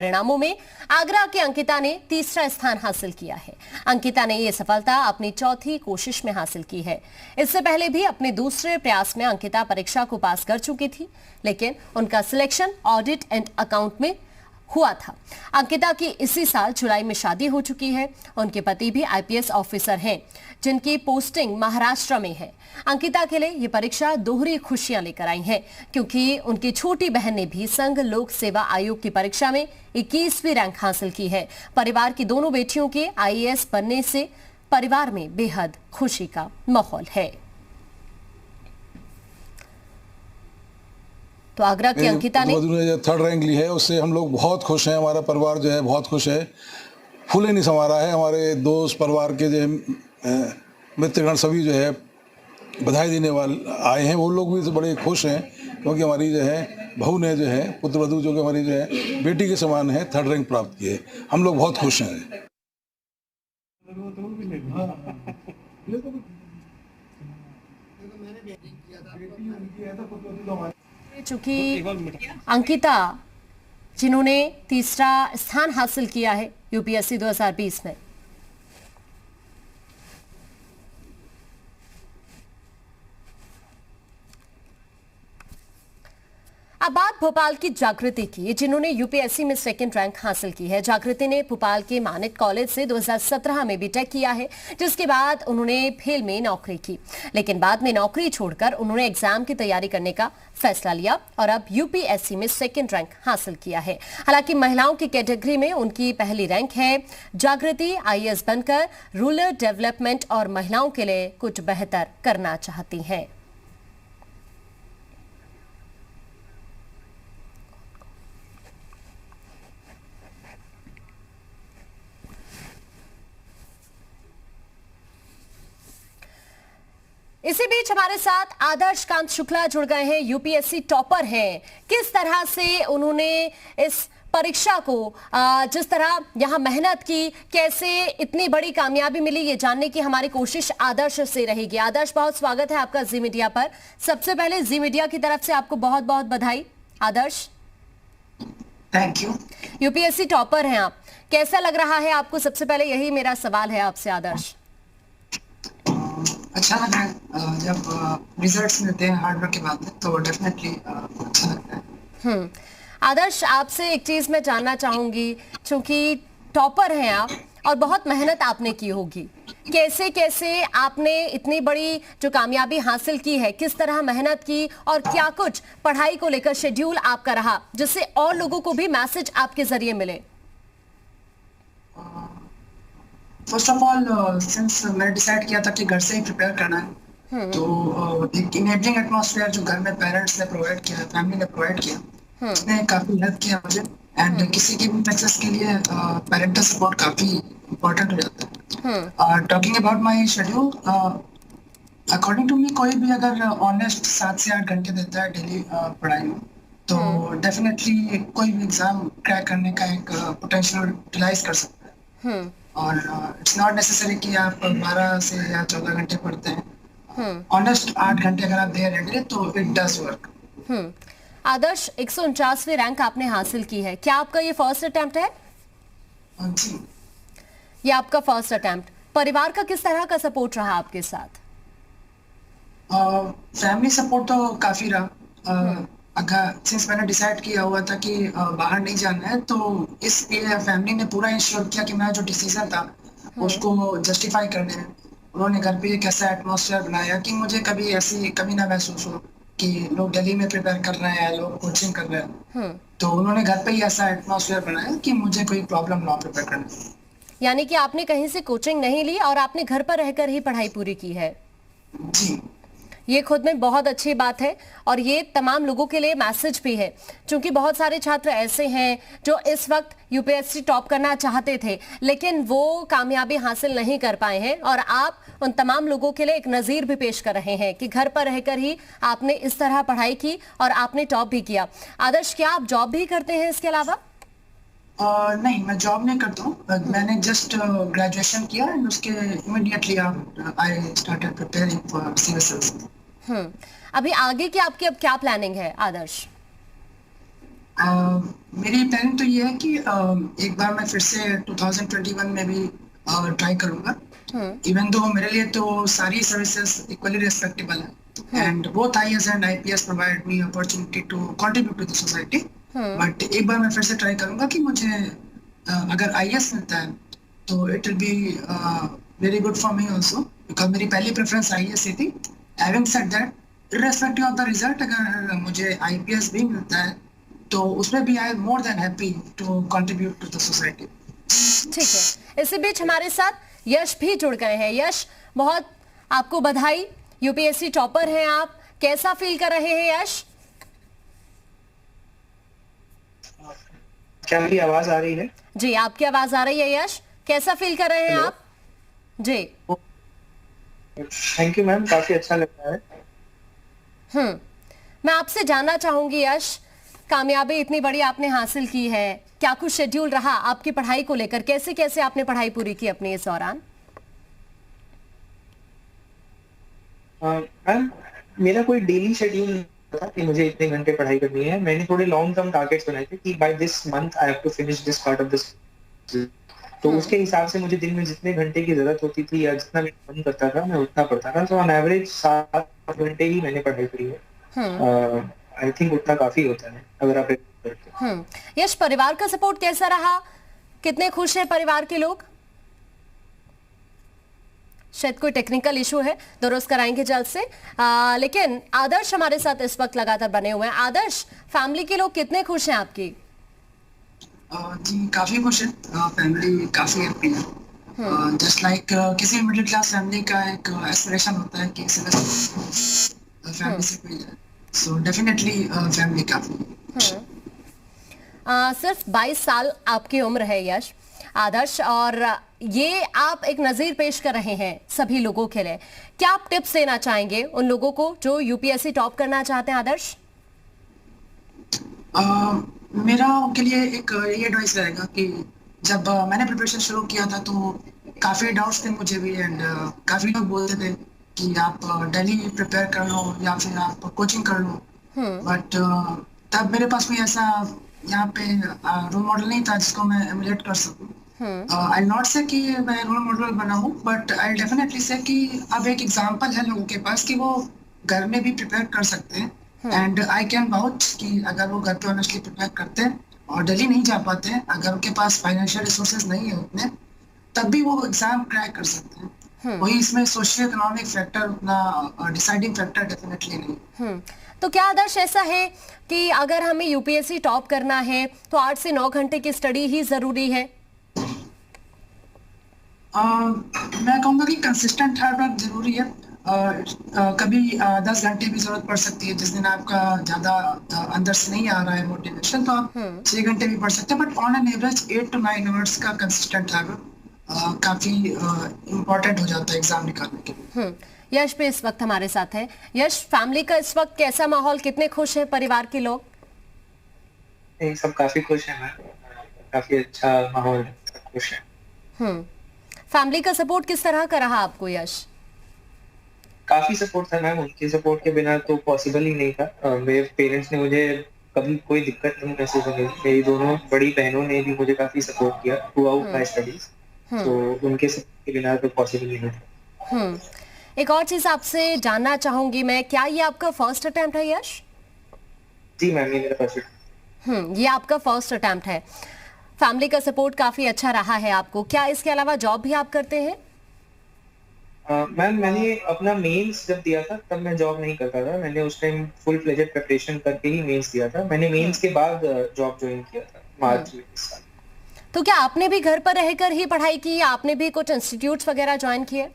परिणामों में आगरा की अंकिता ने तीसरा स्थान हासिल किया है। अंकिता ने यह सफलता अपनी चौथी कोशिश में हासिल की है। इससे पहले भी अपने दूसरे प्रयास में अंकिता परीक्षा को पास कर चुकी थी, लेकिन उनका सिलेक्शन ऑडिट एंड अकाउंट में हुआ था। अंकिता की इसी साल जुलाई में शादी हो चुकी है। उनके पति भी आईपीएस ऑफिसर हैं, जिनकी पोस्टिंग महाराष्ट्र में है। अंकिता के लिए ये परीक्षा दोहरी खुशियां लेकर आई है, क्योंकि उनकी छोटी बहन ने भी संघ लोक सेवा आयोग की परीक्षा में 21वीं रैंक हासिल की है। परिवार की दोनों बेटियों के आईएएस बनने से परिवार में बेहद खुशी का माहौल है। तो आगरा की अंकिता ने जो थर्ड रैंक ली है, उससे हम लोग बहुत खुश हैं। हमारा परिवार जो है बहुत खुश है, फूले नहीं समा रहा है। हमारे दोस्त परिवार के जो मित्रगण सभी जो है बधाई देने वाले आए हैं, वो लोग भी तो बड़े खुश हैं, क्योंकि हमारी जो है बहू ने जो है पुत्र वधू जो कि हमारी जो है बेटी के समान है, थर्ड रैंक प्राप्त की है। हम लोग बहुत खुश हैं। चूंकि अंकिता जिन्होंने तीसरा स्थान हासिल किया है यूपीएससी 2020 में, अब बात भोपाल की जागृति की, जिन्होंने यूपीएससी में सेकंड रैंक हासिल की है। जागृति ने भोपाल के मानिक कॉलेज से 2017 में बीटेक किया है, जिसके बाद उन्होंने फेल में नौकरी की, लेकिन बाद में नौकरी छोड़कर उन्होंने एग्जाम की तैयारी करने का फैसला लिया और अब यूपीएससी में सेकंड रैंक हासिल किया है। हालांकि महिलाओं की कैटेगरी में उनकी पहली रैंक है। जागृति आईएएस बनकर रूरल डेवलपमेंट और महिलाओं के लिए कुछ बेहतर करना चाहती हैं। इसी बीच हमारे साथ आदर्श कांत शुक्ला जुड़ गए हैं, यूपीएससी टॉपर हैं। किस तरह से उन्होंने इस परीक्षा को जिस तरह यहां मेहनत की, कैसे इतनी बड़ी कामयाबी मिली, ये जानने की हमारी कोशिश आदर्श से रहेगी। आदर्श, बहुत स्वागत है आपका जी मीडिया पर। सबसे पहले जी मीडिया की तरफ से आपको बहुत बहुत बधाई। आदर्श, थैंक यू। यूपीएससी टॉपर हैं आप, कैसा लग रहा है आपको? सबसे पहले यही मेरा सवाल है आपसे आदर्श। अच्छा लग रहा है, जब रिजल्ट्स मिलते हैं हार्डवर्क के बाद तो डेफिनेटली अच्छा लगता है। आदर्श, आपसे एक चीज मैं जानना चाहूंगी, क्योंकि टॉपर हैं आप और बहुत मेहनत आपने की होगी, कैसे कैसे आपने इतनी बड़ी जो कामयाबी हासिल की है, किस तरह मेहनत की और क्या कुछ पढ़ाई को लेकर शेड्यूल आपका रहा, जिससे और लोगों को भी मैसेज आपके जरिए मिले? फर्स्ट ऑफ ऑल, सिंस मैंने डिसाइड किया था कि घर से ही प्रिपेयर करना है, तो एक इनेबलिंग एटमॉस्फेयर जो घर में पेरेंट्स ने प्रोवाइड किया, फैमिली ने प्रोवाइड किया, उसने काफी हेल्प किया मुझे। एंड किसी की भी सक्सेस के लिए पेरेंटल सपोर्ट काफी इम्पोर्टेंट हो जाता है। Talking about my schedule, according to me, कोई भी अगर ऑनेस्ट 7 से 8 घंटे देता है डेली पढ़ाई में, तो डेफिनेटली कोई भी एग्जाम क्रैक करने का एक पोटेंशियल यूटिलाइज कर सकता है। और इट्स नॉट नेसेसरी कि आप 12 से या 14 घंटे पढ़ते हैं। ऑनेस्ट 8 घंटे अगर आप दे रहे हैं तो इट डज वर्क। आदर्श, 149वीं रैंक आपने हासिल की है, क्या आपका ये फर्स्ट अटेम्प्ट है? जी, ये आपका फर्स्ट अटेम्प्ट। परिवार का किस तरह का सपोर्ट रहा आपके साथ? फैमिली सपोर्ट तो काफी रहा। अगर सिंस मैंने डिसाइड किया हुआ था कि बाहर नहीं जाना है, तो इसलिए फैमिली ने पूरा इंश्योर किया कि मेरा जो डिसीजन था उसको जस्टिफाई करने में उन्होंने घर पे एक ऐसा एटमॉस्फेयर बनाया कि मुझे कभी ऐसी कमी ना महसूस हो कि लोग दिल्ली में प्रिपेयर कर रहे हैं, लोग कोचिंग कर रहे हैं। तो उन्होंने घर पे ही ऐसा एटमॉस्फेयर बनाया कि मुझे कोई प्रॉब्लम ना प्रिपेयर करने में। यानी कि आपने कहीं से कोचिंग नहीं ली और आपने घर पर रहकर ही पढ़ाई पूरी की है। जी, ये खुद में बहुत अच्छी बात है और ये तमाम लोगों के लिए मैसेज भी है, क्योंकि बहुत सारे छात्र ऐसे हैं जो इस वक्त यूपीएससी टॉप करना चाहते थे, लेकिन वो कामयाबी हासिल नहीं कर पाए हैं, और आप उन तमाम लोगों के लिए एक नजीर भी पेश कर रहे हैं कि घर पर रहकर ही आपने इस तरह पढ़ाई की और आपने टॉप भी किया। आदर्श, क्या आप जॉब भी करते हैं इसके अलावा? नहीं, मैं जॉब नहीं करता हूँ। मैंने जस्ट ग्रेजुएशन किया एंड उसके immediately I started preparing for civil service. अभी आगे की आपकी अब क्या प्लानिंग है आदर्श? मेरी प्लानिंग तो ये है कि एक बार मैं फिर से 2021 में भी ट्राई करूंगा। इवन दो मेरे लिए तो सारी सर्विसेज इक्वली रिस्पेक्टेबल है and both IAS and IPS provide me opportunity to contribute to the society. But एक बार मैं फिर से ट्राई करूंगा कि मुझे अगर आईएएस मिलता है तो it will be very good for me also, because मेरी पहली प्रेफरेंस आईएएस ही थी। Having said that, irrespective of the result, अगर मुझे आईपीएस भी मिलता है तो उसमें भी I am more than happy to contribute to the society. ठीक है, इसी बीच हमारे साथ यश भी जुड़ गए हैं। यश, बहुत आपको बधाई, यूपीएससी टॉपर हैं आप, कैसा फील कर रहे हैं यश? क्या मेरी आवाज आ रही है? जी, आपकी आवाज आ रही है यश, कैसा फील कर रहे हैं हेलो। आप? जी। थैंक यू मैम, काफी अच्छा लग रहा है। मैं आपसे जानना चाहूंगी यश, कामयाबी इतनी बड़ी आपने हासिल की है, क्या कुछ शेड्यूल रहा आपकी पढ़ाई को लेकर? कैसे कैसे आपने पढ़ाई पूरी की अपने इस दौरान? मैम, मेरा कोई डेली शेड्यूल नहीं था कि मुझे इतने घंटे पढ़ाई करनी है। मैंने थोड़े लॉन्ग टर्म टारगेट्स बनाए थे कि by this month I have to finish this part of this. तो उसके हिसाब से मुझे दिन में जितने घंटे की जरूरत होती थी या जितना मेरा मन करता था मैं उतना पढ़ता था। तो ऑन एवरेज 7 घंटे ही मैंने पढ़ाई करी है। आई थिंक उतना काफी होता है अगर आप करते हैं। यश, परिवार का सपोर्ट कैसा रहा? कितने खुश हैं परिवार के लोग? शायद कोई टेक्निकल इशू है, दुरुस्त कराएंगे जल्द से। लेकिन आदर्श हमारे साथ इस वक्त लगातार बने हुए हैं। आदर्श, फैमिली के लोग कितने खुश हैं आपकी? जी काफी खुश है, फैमिली काफी हैप्पी है। जस्ट लाइक किसी मिडिल क्लास फैमिली का एक एस्पिरेशन होता है कि फैमिली से कोई जाए, सो डेफिनेटली फैमिली काफी। सिर्फ 22 साल आपकी उम्र है यश, आदर्श, और ये आप एक नजीर पेश कर रहे हैं सभी लोगों के लिए। क्या आप टिप्स देना चाहेंगे उन लोगों को जो यूपीएससी टॉप करना चाहते हैं? आदर्श, मेरा उनके लिए एक ये एडवाइस रहेगा कि जब मैंने प्रिपरेशन शुरू किया था तो काफी डाउट्स थे मुझे भी एंड काफी लोग बोलते थे कि आप डेली प्रिपेयर कर लो या फिर आप कोचिंग कर लो। बट तब मेरे पास कोई ऐसा यहाँ पे रोल मॉडल नहीं था जिसको मैं एमुलेट कर सकूं। आई नॉट से कि मैं रोल मॉडल बना हूँ, बट आई डेफिनेटली से कि अब एक एग्जांपल है लोगों के पास कि वो घर में भी प्रिपेयर कर सकते हैं। एंड आई कैन वाउच कि अगर वो घर पे ऑनेस्टली प्रिपेयर करते हैं और दिल्ली नहीं जा पाते हैं, अगर उनके पास फाइनेंशियल रिसोर्सेज नहीं है उतने, तब भी वो एग्जाम क्रैक कर सकते हैं। वही इसमें सोशियो इकोनॉमिक फैक्टर उतना डिसाइडिंग फैक्टर डेफिनेटली नहीं। तो क्या आदर्श ऐसा है कि अगर हमें यूपीएससी टॉप करना है तो 8 से 9 घंटे की स्टडी ही जरूरी है? मैं कहूँगा कि कंसिस्टेंट हार्ड वर्क जरूरी है। कभी 10 घंटे भी जरूरत पड़ सकती है, जिस दिन आपका ज्यादा अंदर से नहीं आ रहा है मोटिवेशन, तो आप 6 घंटे भी पढ़ सकते हैं। But on an average 8 to 9 hours का कंसिस्टेंट हार्ड वर्क काफी इम्पोर्टेंट हो जाता है एग्जाम निकालने के लिए। यश भी इस वक्त हमारे साथ है। यश, फैमिली का इस वक्त कैसा माहौल, कितने खुश हैं परिवार के लोग? सब काफी खुश है मैम, काफी अच्छा माहौल है, सब खुश है। फैमिली का सपोर्ट किस तरह का रहा आपको यश? काफी सपोर्ट था मैम, उनके सपोर्ट के बिना तो पॉसिबल ही नहीं था। मेरे पेरेंट्स ने मुझे कभी कोई दिक्कत नहीं महसूस होने दी। मेरी दोनों बड़ी बहनों ने भी मुझे काफी सपोर्ट किया थ्रू आउट माई स्टडीज, तो उनके सपोर्ट के बिना तो पॉसिबल ही नहीं था। एक और चीज आपसे जानना चाहूंगी मैं, क्या ये आपका फर्स्ट अटेम्प्ट है यश? जी मैम, ये मेरा फर्स्ट अटेम्प्ट। ये आपका फर्स्ट अटेम्प्ट है। फैमिली का सपोर्ट काफी अच्छा रहा है आपको। क्या इसके अलावा जॉब भी आप करते हैं? मैम, मैंने अपना मेंस जब दिया था तब मैं जॉब नहीं करता था। मैंने उस टाइम फुल फ्लेजेड प्रिपरेशन करके ही मेंस दिया था। मैंने मेंस के बाद जॉब ज्वाइन किया था मार्च में इस साल। तो क्या आपने भी घर पर रहकर ही पढ़ाई की या आपने भी कुछ इंस्टीट्यूट्स वगैरह ज्वाइन किए?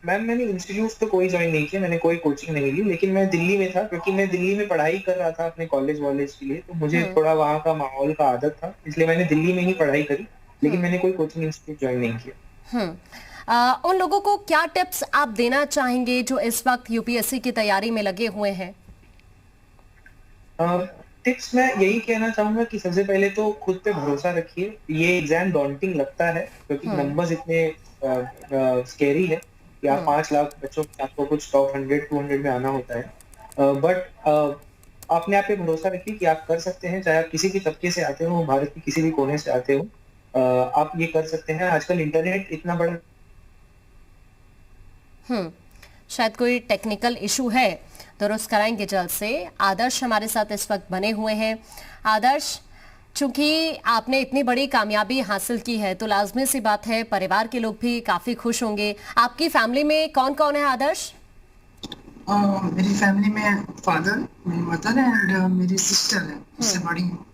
मैम, मैंने इंस्टीट्यूट तो कोई ज्वाइन नहीं किया, मैंने कोई कोचिंग नहीं ली, लेकिन मैं दिल्ली में था क्योंकि मैं दिल्ली में पढ़ाई कर रहा था अपने कॉलेज के लिए, तो मुझे थोड़ा वहाँ का माहौल का आदत था, इसलिए मैंने दिल्ली में ही पढ़ाई करी, लेकिन मैंने कोई कोचिंग इंस्टीट्यूट ज्वाइन नहीं किया। उन लोगों को क्या टिप्स आप देना चाहेंगे जो इस वक्त यूपीएससी की तैयारी में लगे हुए हैं? टिप्स मैं यही कहना चाहूंगा कि सबसे पहले तो खुद पे भरोसा रखिए। ये एग्जाम डॉन्टिंग लगता है क्योंकि नंबर्स इतने स्कैरी है कि आप 5 लाख बच्चों में आपको कुछ टॉप 100 200 में आना होता है, बट अपने आप पे भरोसा रखिए कि आप कर सकते हैं, चाहे आप किसी भी तबके से आते हो, भारत के किसी भी कोने से आते हो, आप ये कर सकते हैं। आजकल इंटरनेट इतना बड़ा शायद कोई टेक्निकल इशू है, दुरुस्त कराएंगे जल्द से। आदर्श हमारे साथ इस वक्त बने हुए हैं। आदर्श, चूंकि आपने इतनी बड़ी कामयाबी हासिल की है तो लाजमी सी बात है परिवार के लोग भी काफी खुश होंगे। आपकी फैमिली में कौन कौन है आदर्श? मेरी फैमिली में फादर, मेरी मदर एंड मेरी सिस्टर है, उससे बड़ी हूँ।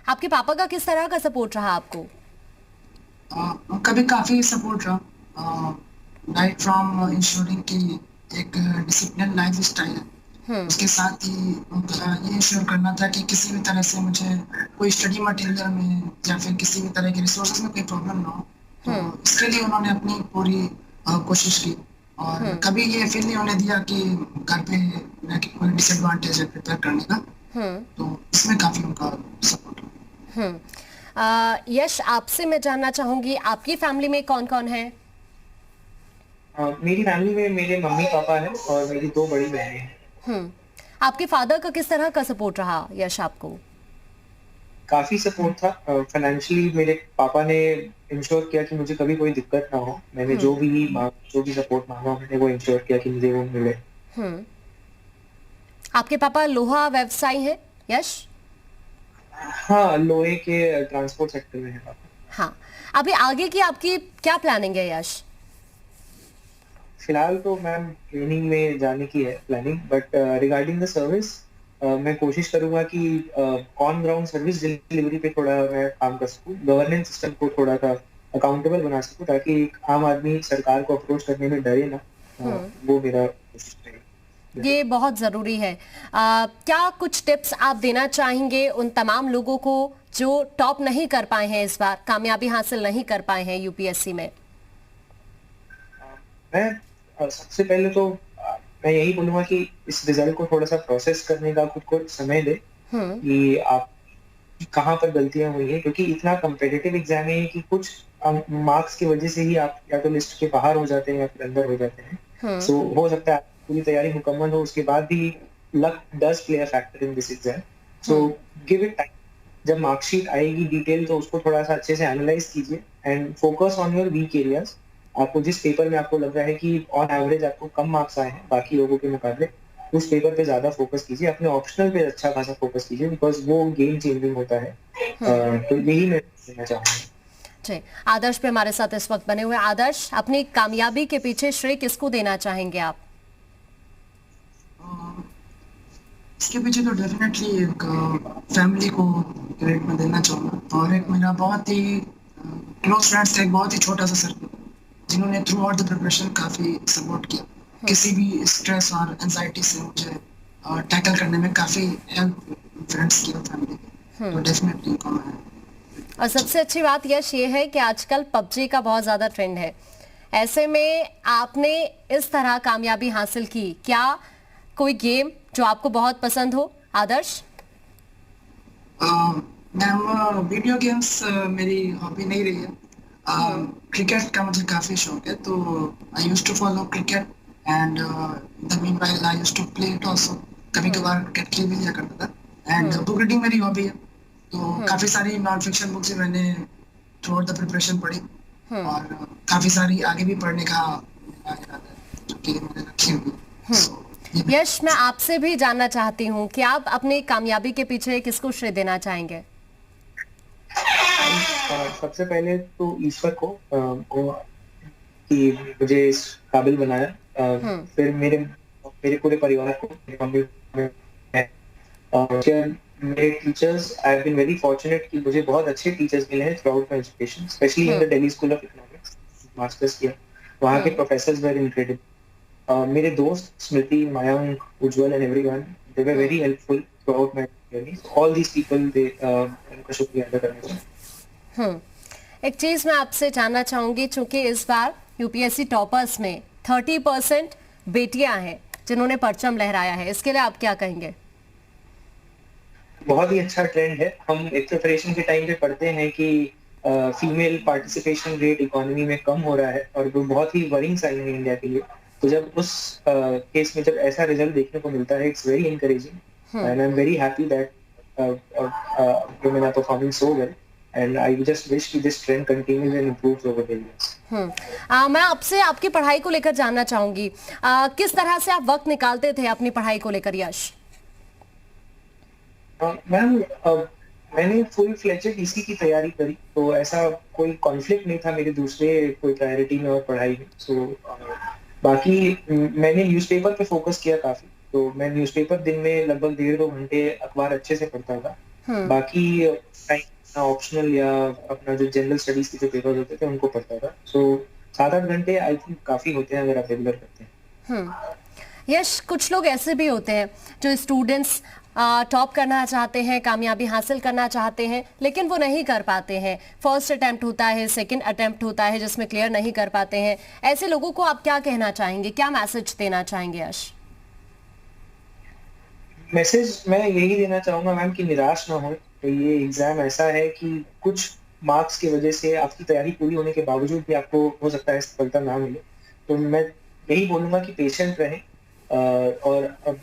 आपके पापा का किस तरह का सपोर्ट रहा आपको? कभी काफी सपोर्ट रहा, राइट फ्रॉम इंश्योरिंग की एक डिसिप्लिन लाइफ स्टाइल है, उसके साथ ही उनका ये इंश्योर करना था कि किसी भी तरह से मुझे कोई स्टडी मटेरियल में या फिर किसी भी तरह के रिसोर्सेज में कोई प्रॉब्लम ना हो। तो इसके लिए उन्होंने अपनी पूरी कोशिश की और कभी ये फील नहीं होने दिया कि घर पे रह के कोई डिसएडवांटेज है प्रिपेयर करने का। तो इसमें काफी उनका सपोर्ट। यश, आपसे मैं जानना चाहूंगी आपकी फैमिली में कौन कौन है? मेरी फैमिली में मेरे मम्मी पापा हैं और मेरी 2 बड़ी बहनें हैं। आपके फादर का किस तरह का सपोर्ट रहा यश आपको? काफी सपोर्ट था। फाइनेंशियली मेरे पापा ने इंश्योर किया कि मुझे कभी कोई दिक्कत ना हो। मैंने जो भी सपोर्ट मांगा मैंने वो इंश्योर किया कि मुझे वो मिले। आपके पापा लोहा व्यवसायी है यश? हाँ, लोहे के ट्रांसपोर्ट सेक्टर में है पापा। हाँ, अभी आगे की आपकी क्या प्लानिंग है यश? फिलहाल तो मैम ट्रेनिंग में जाने की है planning, but regarding the service मैं कोशिश करूंगा कि ऑन ग्राउंड सर्विस डिलीवरी पे थोड़ा मैं काम कर सकूं, गवर्नेंस सिस्टम को थोड़ा सा अकाउंटेबल बना सकूं ताकि एक आम आदमी सरकार को अप्रोच करने में डरे ना। वो मेरा कोशिश रहेगी। ये बहुत जरूरी है। क्या कुछ टिप्स आप देना चाहेंगे उन तमाम लोगों को जो टॉप नहीं कर पाए हैं, इस बार कामयाबी हासिल नहीं कर पाए हैं यूपीएससी में? मैं सबसे पहले तो मैं यही बोलूंगा कि इस रिजल्ट को थोड़ा सा प्रोसेस करने का खुद को समय दे कि आप कहाँ पर गलतियां हुई है, क्योंकि इतना कम्पिटिटिव एग्जाम है कि कुछ मार्क्स की वजह से ही आप या तो लिस्ट के बाहर हो जाते हैं या फिर अंदर हो जाते हैं। सो हो सकता है पूरी तैयारी मुकम्मल हो, उसके बाद भी luck does play a factor in this exam. So give it time. जब मार्कशीट आएगी डिटेल तो उसको थोड़ा सा अच्छे से एनालाइज कीजिए and focus on your weak areas. आपको जिस पेपर में आपको लग रहा है कि ऑन एवरेज आपको कम मार्क्स आए हैं बाकी लोगों के मुकाबले, उस पेपर पे ज्यादा फोकस कीजिए। अपने ऑप्शनल पे अच्छा खासा फोकस कीजिए बिकॉज वो गेम चेंजिंग होता है। तो यही मैं कहना चाहूंगा। जी, आदर्श पे हमारे साथ इस वक्त बने हुए। आदर्श, अपनी कामयाबी के पीछे श्रेय किसको देना चाहेंगे आप? इसके पीछे तो डेफिनेटली एक फैमिली को क्रेडिट में देना चाहूँगा और एक मेरा बहुत ही क्लोज फ्रेंड्स था, एक बहुत ही छोटा सा सर्कल जिन्होंने थ्रू आउट द प्रिपरेशन काफी सपोर्ट किया। किसी भी स्ट्रेस और एंजाइटी से मुझे टैकल करने में काफी हेल्प फ्रेंड्स की और फैमिली की। तो डेफिनेटली उनको मैं। और सबसे अच्छी बात यश ये है कि आजकल पबजी का बहुत ज्यादा ट्रेंड है, ऐसे में आपने इस तरह कामयाबी हासिल की, क्या कोई गेम जो आपको बहुत पसंद हो आदर्श? मैम वीडियो गेम्स मेरी हॉबी नहीं रही है। क्रिकेट का मुझे काफी शौक है, तो I used to follow cricket and the meanwhile I used to play it also. कभी कभार क्रिकेट खेल भी लिया करता था एंड बुक रीडिंग मेरी हॉबी है। तो काफी सारी नॉन फिक्शन बुक्स मैंने थ्रू आउट द प्रिपरेशन पढ़ी और काफी सारी आगे भी पढ़ने का इरादा है जो कि मैंने रखी हुई है। यश, मैं आपसे भी जानना चाहती हूँ कि आप अपनी कामयाबी के पीछे किसको श्रेय देना चाहेंगे? सबसे पहले तो ईश्वर को कि मुझे इस काबिल बनाया, फिर मेरे पूरे परिवार को, और मेरे teachers. I have been very fortunate कि मुझे बहुत अच्छे टीचर्स मिले हैं throughout my education, especially in the Delhi school of economics masters किया। वहाँ के प्रोफेसर्स वेर इनक्रेडिबल। मेरे दोस्त Smriti, Mayank, Ujjwal and everyone, they were very helpful throughout my journey. All these people, they उनका शुक्रिया अदा करना चाहूँगा। एक चीज मैं आपसे जानना चाहूंगी, चूंकि इस बार यूपीएससी टॉपर्स में 30% बेटियां हैं जिन्होंने परचम लहराया है, इसके लिए आप क्या कहेंगे? बहुत ही अच्छा ट्रेंड है। हम एक प्रिपरेशन के टाइम पे पढ़ते हैं कि फीमेल पार्टिसिपेशन रेट इकोनॉमी में कम हो रहा है और वो बहुत ही वरिंग साइन है इंडिया के लिए। तो जब उस केस में जब ऐसा रिजल्ट देखने को मिलता है, it's very encouraging and I'm very happy that women are performing so well, and I just wish that this trend continues and improves over the years. मैं आपसे आपकी पढ़ाई को लेकर जानना चाहूंगी, किस तरह से आप वक्त निकालते थे अपनी पढ़ाई को लेकर यश? मैम, मैंने फुल फ्लेजेड इसी की तैयारी करी, तो ऐसा कोई कॉन्फ्लिक्ट नहीं था मेरे दूसरे कोई प्रायोरिटी में और पढ़ाई में. सो बाकी मैंने न्यूज़पेपर पे फोकस किया काफी, तो मैं न्यूज़पेपर दिन में लगभग 1.5-2 घंटे अखबार अच्छे से पढ़ता था. बाकी ऑप्शनल या अपना जो जनरल स्टडीज के जो पेपर होते थे उनको पढ़ता था. सो 7-8 घंटे आई थिंक काफी होते हैं अगर आप रेगुलर करते हैं. यश, कुछ लोग ऐसे भी होते हैं जो स्टूडेंट्स टॉप करना चाहते हैं, कामयाबी हासिल करना चाहते हैं, लेकिन वो नहीं कर पाते हैं. फर्स्ट अटेम्प्ट होता है, सेकंड अटेम्प्ट होता है जिसमें क्लियर नहीं कर पाते हैं. ऐसे लोगों को आप क्या कहना चाहेंगे, क्या मैसेज देना चाहेंगे यश? मैसेज मैं यही देना चाहूंगा मैम कि निराश ना हो. तो ये एग्जाम ऐसा है कि कुछ मार्क्स की वजह से आपकी तैयारी पूरी होने के बावजूद भी आपको हो सकता है सफलता ना मिले. तो मैं यही बोलूंगा कि पेशेंट रहें और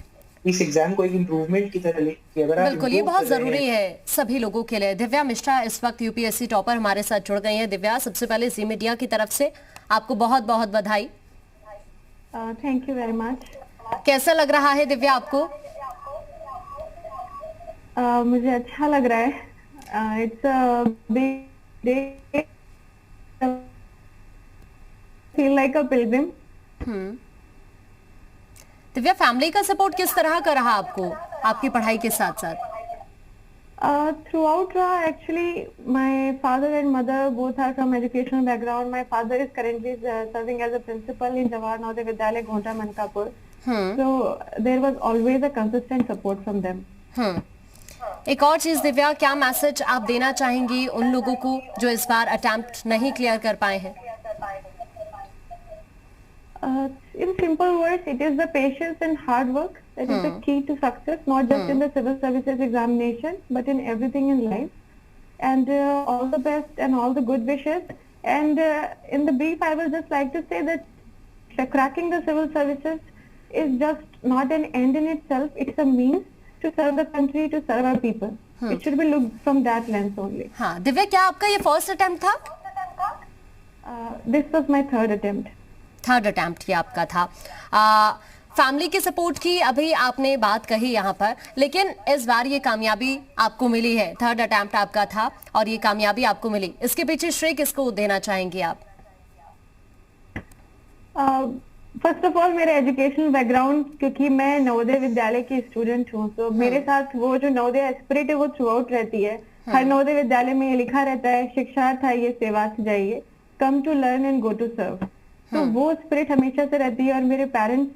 इस एग्जाम को एक इम्प्रूवमेंट की तरह ले कि अगर आप बिल्कुल, ये बहुत जरूरी है सभी लोगों के लिए. दिव्या मिश्रा इस वक्त यूपीएससी टॉपर हमारे साथ जुड़ गई हैं. दिव्या, सबसे पहले जी मीडिया की तरफ से आपको बहुत बहुत बधाई. Thank you very much. कैसा लग रहा है दिव्या आपको? मुझे अच्छा लग रहा है. It's a big day, feel like a Pilgrim. Divya, family का सपोर्ट किस तरह का रहा आपको आपकी पढ़ाई के साथ साथ? Throughout actually my father and mother both are from educational background. My father is currently serving as a principal in Jawahar Navodaya Vidyalaya, Ghonta, Mankapur. So there was always a consistent support from them. एक और चीज दिव्या, क्या message आप देना चाहेंगी उन लोगों को जो इस बार अटेम्प्ट नहीं क्लियर कर पाए हैं? In simple words, it is the patience and hard work that is the key to success, not just in the civil services examination, but in everything in life. And all the best and all the good wishes. And in the brief, I would just like to say that cracking the civil services is just not an end in itself. It's a means to serve the country, to serve our people. It should be looked from that lens only. हाँ दिव्या, क्या आपका ये first attempt था? This was my third attempt. Third attempt ये आपका था. Family के support की अभी आपने बात कही यहाँ पर, लेकिन इस बार ये कामयाबी आपको मिली है. थर्ड अटेम्प्ट आपका था और ये कामयाबी आपको मिली, इसके पीछे श्रेय किसको देना चाहेंगे आप? फर्स्ट ऑफ ऑल मेरा एजुकेशनल बैकग्राउंड, क्योंकि मैं नवोदय विद्यालय की स्टूडेंट हूँ, तो मेरे साथ वो जो नवोदय स्पिरिट है वो थ्रू आउट रहती है. हर नवोदय विद्यालय में ये लिखा रहता है, शिक्षार्थ आइए सेवा से जाइए, come to learn and go to serve. तो वो स्पिरिट हमेशा से रहती है. और मेरे पेरेंट्स,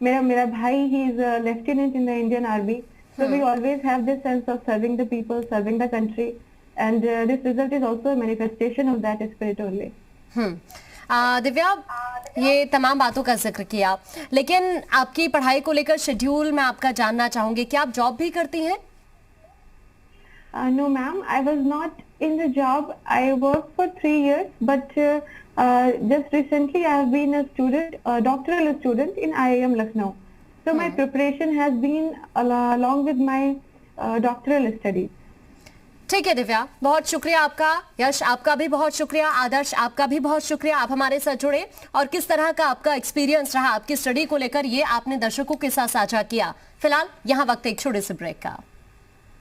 मेरा भाई, he is a lieutenant in the Indian army. So we always have this sense of serving the people, serving the country, and this result is also a manifestation of that spirit only. Divya, ये तमाम बातों का जिक्र किया, लेकिन आपकी पढ़ाई को लेकर शेड्यूल मैं आपका जानना चाहूंगी. क्या आप जॉब भी करती हैं? No ma'am, I was not in the job. I worked for 3 years, but just recently I have been a student, a doctoral student in IIM Lucknow. So my preparation has been along with my doctoral studies. ठीक है दिव्या, बहुत शुक्रिया आपका. यश, आपका भी बहुत शुक्रिया. आदर्श, आपका भी बहुत शुक्रिया, आप हमारे साथ जुड़े और किस तरह का आपका एक्सपीरियंस रहा आपकी स्टडी को लेकर, ये आपने दर्शकों के साथ साझा किया. फिलहाल यहाँ वक्त एक छोटे से ब्रेक का.